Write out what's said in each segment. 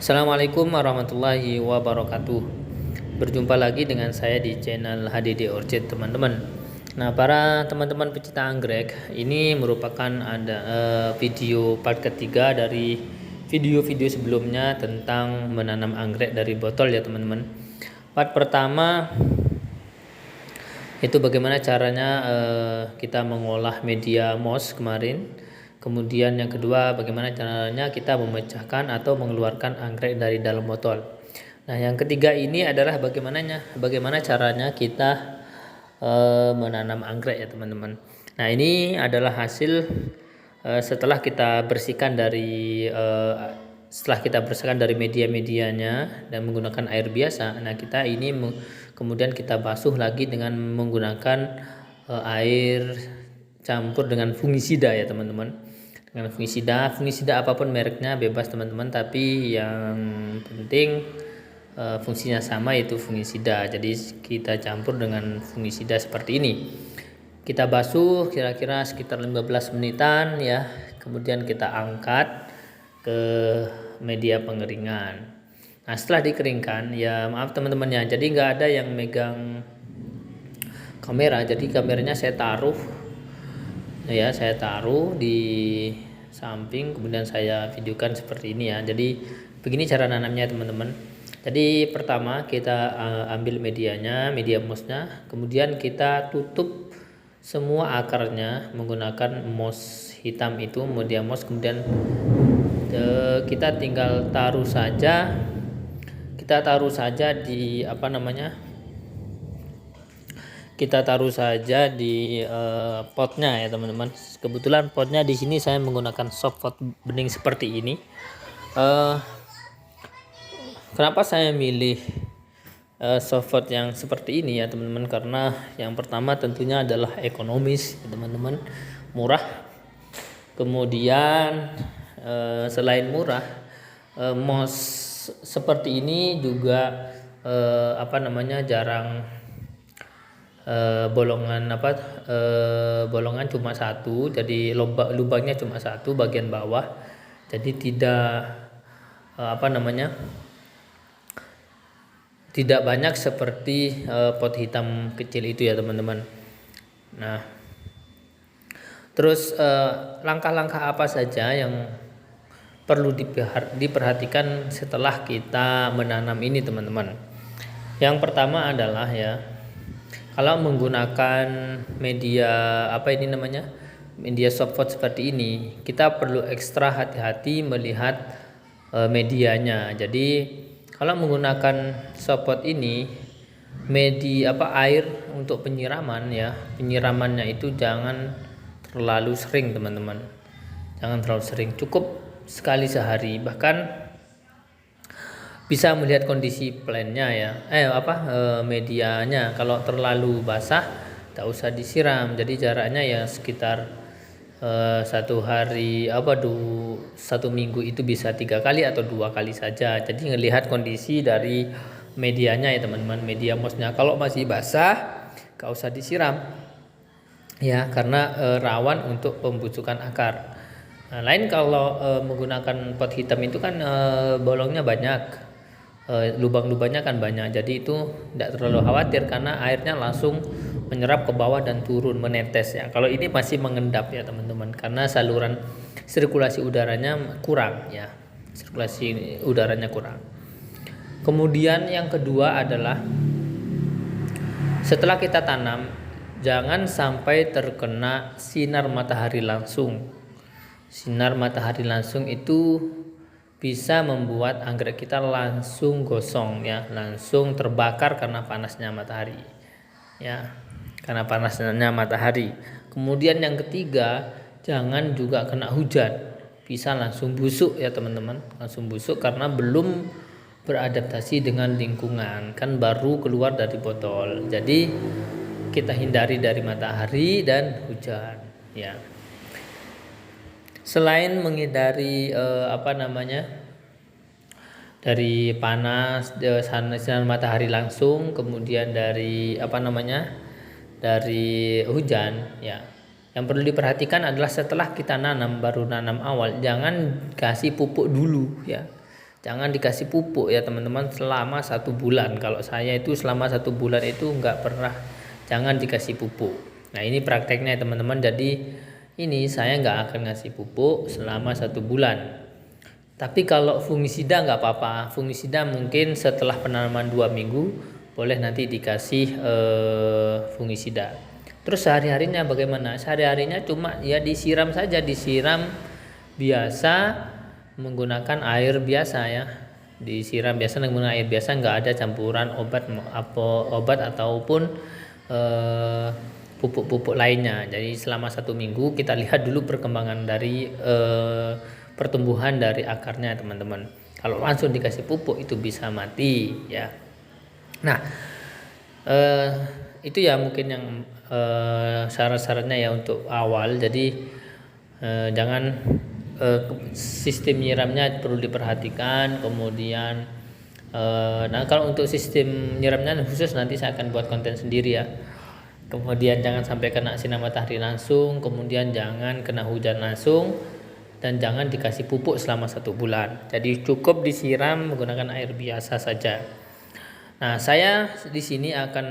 Assalamualaikum warahmatullahi wabarakatuh. Berjumpa lagi dengan saya di channel HDD Orchid, teman-teman. Nah, para teman-teman pecinta anggrek, ini merupakan video part ketiga dari video-video sebelumnya tentang menanam anggrek dari botol ya, teman-teman. Part pertama itu bagaimana caranya kita mengolah media moss kemarin. Kemudian yang kedua, bagaimana caranya kita memecahkan atau mengeluarkan anggrek dari dalam botol. Nah, yang ketiga ini adalah bagaimana caranya kita menanam anggrek ya, teman-teman. Nah, ini adalah hasil setelah kita bersihkan dari media-medianya dan menggunakan air biasa. Nah, kemudian kita basuh lagi dengan menggunakan air campur dengan fungisida ya, teman-teman. Dengan fungisida apapun mereknya bebas, teman-teman, tapi yang penting fungsinya sama, yaitu fungisida. Jadi kita campur dengan fungisida seperti ini. Kita basuh kira-kira sekitar 15 menitan ya. Kemudian kita angkat ke media pengeringan. Nah, setelah dikeringkan ya, maaf teman-teman ya, jadi nggak ada yang megang kamera, jadi kameranya saya taruh di samping, kemudian saya videokan seperti ini ya. Jadi begini cara nanamnya, teman-teman. Jadi pertama kita ambil media mossnya, kemudian kita tutup semua akarnya menggunakan moss hitam itu, media moss. Kemudian kita tinggal taruh saja di potnya ya, teman-teman. Kebetulan potnya di sini saya menggunakan soft pot bening seperti ini. Kenapa saya milih soft pot yang seperti ini ya, teman-teman? Karena yang pertama tentunya adalah ekonomis ya, teman-teman, murah. Kemudian selain murah, moss seperti ini juga jarang bolongan cuma satu, jadi lubangnya cuma satu bagian bawah, jadi tidak banyak seperti pot hitam kecil itu ya, teman-teman. Nah, terus langkah-langkah apa saja yang perlu diperhatikan setelah kita menanam ini, teman-teman? Yang pertama adalah ya, kalau menggunakan media media soft pot seperti ini, kita perlu ekstra hati-hati melihat medianya. Jadi kalau menggunakan soft pot ini, air untuk penyiramannya itu jangan terlalu sering, teman-teman. Jangan terlalu sering, cukup sekali sehari. Bahkan bisa melihat kondisi plannya ya, medianya. Kalau terlalu basah tak usah disiram. Jadi jaraknya ya sekitar satu minggu itu bisa 3 kali atau 2 kali saja. Jadi ngelihat kondisi dari medianya ya, teman-teman, media mossnya. Kalau masih basah gak usah disiram ya, karena rawan untuk pembusukan akar. Nah, lain kalau menggunakan pot hitam itu kan bolongnya banyak, lubang-lubangnya kan banyak, jadi itu tidak terlalu khawatir karena airnya langsung menyerap ke bawah dan turun menetes ya. Kalau ini masih mengendap ya, teman-teman, karena saluran sirkulasi udaranya kurang. Kemudian yang kedua adalah setelah kita tanam, jangan sampai terkena sinar matahari langsung. Sinar matahari langsung itu bisa membuat anggrek kita langsung gosong ya, langsung terbakar karena panasnya matahari ya, Kemudian yang ketiga, jangan juga kena hujan, bisa langsung busuk ya, teman-teman, langsung busuk karena belum beradaptasi dengan lingkungan, kan baru keluar dari botol. Jadi kita hindari dari matahari dan hujan ya. Selain menghindari dari panas, sinar matahari langsung, kemudian dari hujan ya, yang perlu diperhatikan adalah setelah kita baru nanam awal, jangan kasih pupuk dulu ya. jangan dikasih pupuk ya teman-teman selama 1 bulan. Kalau saya itu selama 1 bulan itu nggak pernah, jangan dikasih pupuk. Nah ini prakteknya teman-teman, jadi ini saya nggak akan ngasih pupuk selama 1 bulan. Tapi kalau fungisida nggak apa-apa, fungisida mungkin setelah penanaman 2 minggu boleh nanti dikasih fungisida. Terus sehari-harinya bagaimana? Sehari-harinya cuma ya disiram saja, disiram biasa menggunakan air biasa ya. Disiram biasa menggunakan air biasa, nggak ada campuran obat ataupun pupuk-pupuk lainnya. Jadi selama 1 minggu kita lihat dulu perkembangan dari pertumbuhan dari akarnya teman-teman. Kalau langsung dikasih pupuk itu bisa mati ya. Nah itu ya mungkin yang syarat-syaratnya ya untuk awal. Jadi jangan sistem nyiramnya perlu diperhatikan. Kemudian nah kalau untuk sistem nyiramnya khusus nanti saya akan buat konten sendiri ya. Kemudian jangan sampai kena sinar matahari langsung, kemudian jangan kena hujan langsung, dan jangan dikasih pupuk selama 1 bulan. Jadi cukup disiram menggunakan air biasa saja. Nah saya di sini akan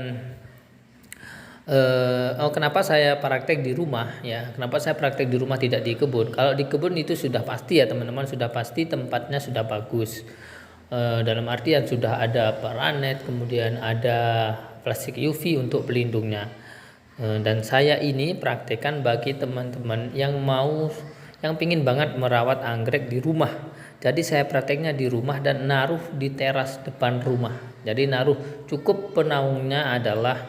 kenapa saya praktek di rumah ya? Kenapa saya praktek di rumah tidak di kebun? Kalau di kebun itu sudah pasti ya teman-teman, sudah pasti tempatnya sudah bagus. Dalam artian sudah ada paranet, kemudian ada plastik UV untuk pelindungnya. Dan saya ini praktekkan bagi teman-teman yang pingin banget merawat anggrek di rumah. Jadi saya prakteknya di rumah dan naruh di teras depan rumah. Jadi naruh cukup penaungnya adalah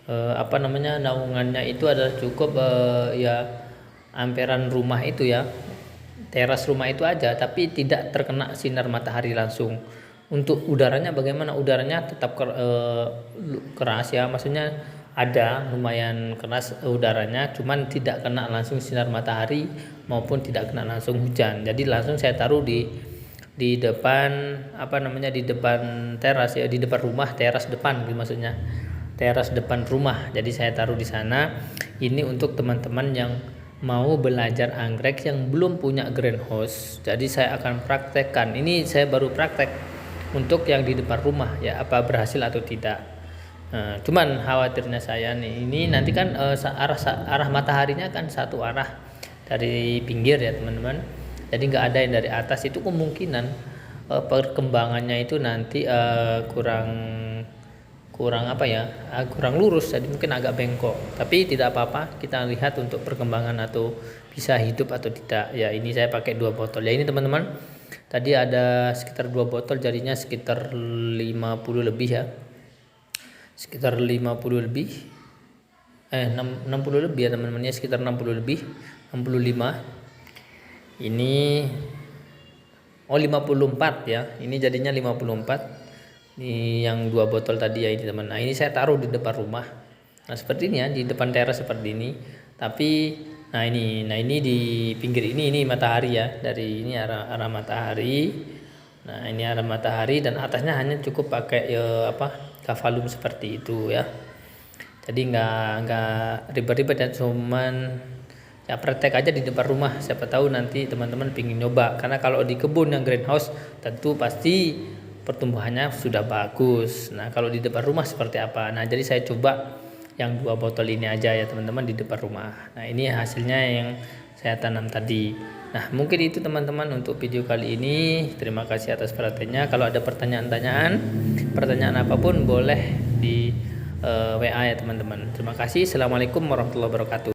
naungannya itu adalah cukup ya amperan rumah itu ya, teras rumah itu aja, tapi tidak terkena sinar matahari langsung. Untuk udaranya bagaimana? Udaranya tetap keras ya, maksudnya ada lumayan keras udaranya, cuman tidak kena langsung sinar matahari maupun tidak kena langsung hujan. Jadi langsung saya taruh di depan di depan teras ya, di depan rumah, teras depan maksudnya teras depan rumah. Jadi saya taruh di sana. Ini untuk teman-teman yang mau belajar anggrek yang belum punya greenhouse. Jadi saya akan praktekkan. Ini saya baru praktek untuk yang di depan rumah ya, apa berhasil atau tidak. Cuman khawatirnya saya nih, ini nanti kan arah mataharinya kan satu arah dari pinggir ya teman-teman. Jadi nggak ada yang dari atas, itu kemungkinan perkembangannya itu nanti kurang lurus, jadi mungkin agak bengkok. Tapi tidak apa-apa, kita lihat untuk perkembangan atau bisa hidup atau tidak ya. Ini saya pakai 2 botol ya. Ini teman-teman, tadi ada sekitar 2 botol, jadinya sekitar 50 lebih ya, sekitar 50 lebih 60 lebih ya teman-teman ya, sekitar 60 lebih, 65. Ini 54 ya, ini jadinya 54. Ini yang 2 botol tadi ya ini teman. Nah ini saya taruh di depan rumah. Nah seperti ini ya, di depan teras seperti ini. Tapi nah ini di pinggir ini matahari ya, dari ini arah matahari. Nah ini arah matahari dan atasnya hanya cukup pakai kavalum seperti itu ya. Jadi nggak ribet-ribet ya, cuman ya praktek aja di depan rumah. Siapa tahu nanti teman-teman pingin nyoba, karena kalau di kebun yang greenhouse tentu pasti pertumbuhannya sudah bagus. Nah kalau di depan rumah seperti apa? Nah jadi saya coba yang 2 botol ini aja ya teman-teman, di depan rumah. Nah ini hasilnya yang saya tanam tadi. Nah mungkin itu teman-teman untuk video kali ini. Terima kasih atas perhatiannya. Kalau ada pertanyaan apapun boleh di WA ya teman-teman. Terima kasih. Assalamualaikum warahmatullahi wabarakatuh.